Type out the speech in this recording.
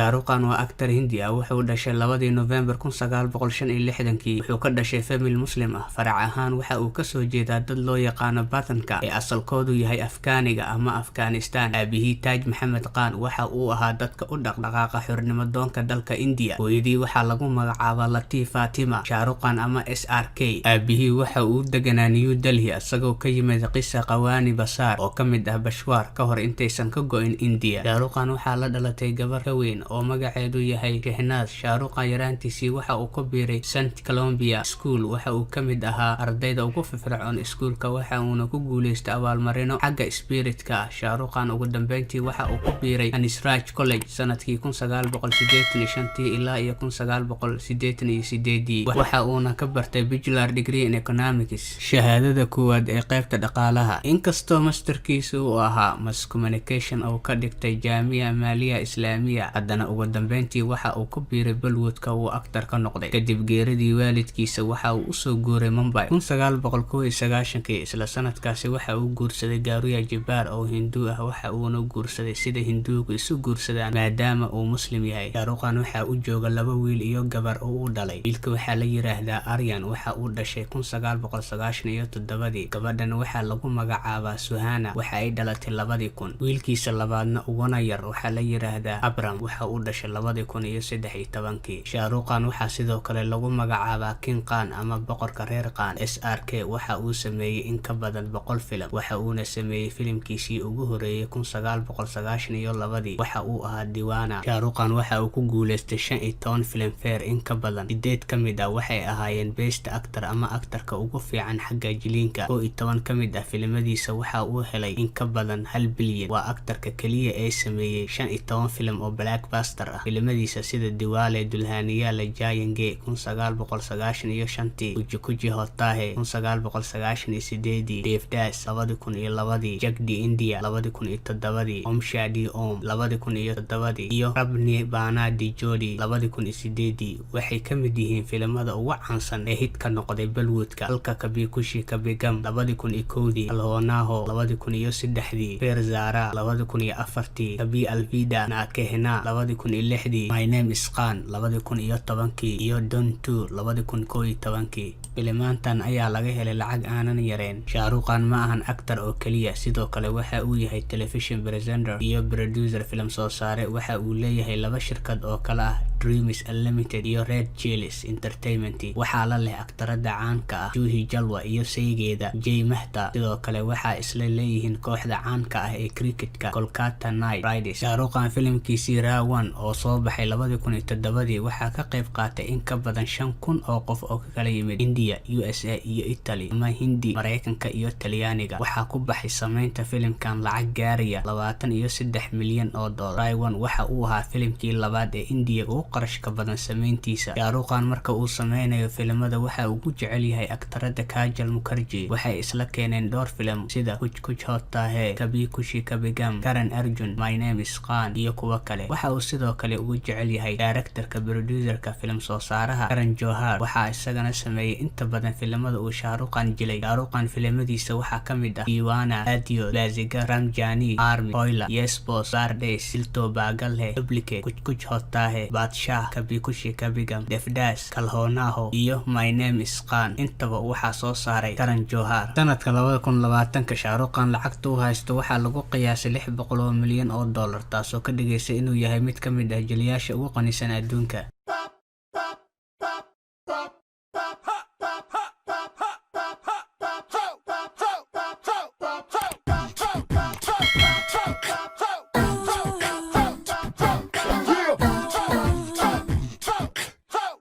Shahrukh Khan waa actor Hindi ah wuxuu dhashay 2 November 1965 wuxuu ka dhashay family Muslim ah farac ahaan waxa uu ka soo jeedaa dad loo yaqaan Pathanka ee asalkoodu yahay Afgaaniga ama Afghanistan. Aabihii Taj Maxamed Khan waxa uu ahaa dadka u dhaqdhaqaaqa xornimo doonka dalka India. Hooyadii waxaa lagu magacaabaa Latif Fatima Shahrukh Khan ama SRK. Aabihii waxa uu deganaa New Delhi isagoo ka yimid Qissa Qawani Bazaar oo ka mid ah Peshawar ka hor intaysan ka go'in India. Shahrukh Khan waxaa la dhalatay gabar ka weyn oo magaceedu yahay Shehnaz. Shahrukh Khan yaraantiisii waxa uu ku biiray St Columbia School waxa uu ka mid ahaa ardayda ugu firfircoon iskuulka waxa uuna ku guuleystay abaalmarino xagga spiritka. Shahrukh Khan ugu dambeyntii waxa uu ku biiray Anisraj College sanadkii 1985 ilaa 1988 waxa uuna ka bartay Bachelor Degree in Economics shahaadada koowaad ee qaybta dhaqaalaha. Inkastoo masterkiisa uu ahaa Mass Communication oo ka dhigtay Jaamica Maliya Islaamiya haddana ugu dambeyntii waxa uu ku biiray Bollywoodka uu actor ka noqday. Kadib geeridii waalidkiisa waxa uu u soo guuray Mumbai 1991 isla sanadkaasi waxa uu guursaday Gauriya Jibbar oo Hindu ah waxa uuna guursaday sida Hinduugu isu guursadaan maadaama uu Muslim yahay. Shahrukh Khan waxa uu jooga 2 wiil iyo gabar oo uu dhalay. Wiilka waxa la yiraahdaa Aryan waxa uu dhashay 1997 gabadhan waxa lagu magacaabaa Suhana waxa ay dhalatay 2000. Wiilkiisa labaadna uguna yar waxa la yiraahdaa Abram waxa uu dhashay 2013. Shahrukh Khan waxa sidoo kale lagu magacaabaa King Khan ama boqorka reer Khan. SRK waxa uu sameeyay in ka badan 100 filim waxa uuna sameeyay filimkiisii ugu horeeyay 1992 waxa uu ahaa Diwana. Shahrukh Khan waxa uu ku guuleystay 15 Filmfare in ka badan 8 ka mid ah waxay ahaayeen Best Actor ama actorka ugu fiican xagga jiliinka. 11 ka mid ah filimadiisa waxa uu helay in ka badan 1 bilyan. Waa actorka kaliya ee sameeyay 15 filim oo blockbuster ah. Filimadiisa sida Diwale Dulhaniya Le Jayenge 1995, Kuchi Kuchi Hota Hai 1998, Devdas 2002, Jagdi India 2007, Om Shadi Om 2007 iyo Rabni Bana Di Jodi 2008 waxay ka mid yihiin filimada ugu caansan ee hit ka noqday Bollywoodka. halka Kabhi Khushi Kabhi Gham 2001, Alhonaho 2003, Fir Zara 2004, Kabhi Alvida Na Kehna 2006, My Name is Khan 2010 iyo Don 2 2011. Filimaantan ayaa laga helay lacag aanan yareen. Shahrukh Khan ma ahan actor oo kaliya sidoo kale waxa uu yahay television presenter iyo producer film soo saare. Waxa uu leeyahay 2 shirkad oo kala ah Dreams Unlimited iyo Red Chillies Entertainment. waxaa la leh aktarada caanka ah Juhi Jalwa iyo saygeeda Jay Mehta. sidoo kale waxa isla leeyihiin kooxda caanka ah ee cricketka Kolkata Knight Riders. Shahrukh Khan filimkiisii Ra.1 oo soo baxay 2007 waxa ka qayb qaatay in ka badan 5,000 oo qof oo ka kala yimid India, USA iyo Italy ama Hindi, Mareykanka iyo Talyaaniga. waxaa ku baxay sameynta filimkan lacag gaaraya 23 milyan oo dollar. Ra.1 waxa uu ahaa filimkii labaad ee India ugu qarashka badan sameyntiisa. Shahrukh Khan marka uu sameynayo filimada waxa uu ku jecel yahay aktarada Kajal Mukherjee. waxay isla keeneen dhowr filim sida Kuch Kuch Hota Hai, Kabhi Khushi Kabhi Gham, Karan Arjun, My Name is Khan iyo kuwa kale. waxa uu sidoo kale ugu jecel yahay directorka producerka film soo saaraha Karan Johar. waxa isagana sameeyay inta badan filimada uu Shahrukh Khan jilay. Shahrukh Khan filimadiisa waxa ka mid ah Diwana, Adios, Bazigar, Ramjani, Army, Koila, Yes Boss, Bardesh, Silto Pagal Hai, Duplicate, Kuch Kuch Hota Hai, Badshah, Kabhi Khushi Kabhi Gham, Devdas, Alhonaho iyo My Name is Khan. intaba waxa soo saaray Karan Johar. sanadka 2020 Shahrukh Khan lacagta uu haysto waxa lagu qiyaasay 600 milyan oo dollar taasoo ka dhigaysa inuu yahay mid ka mid ah jiliyaasha ugu qanisan adduunka.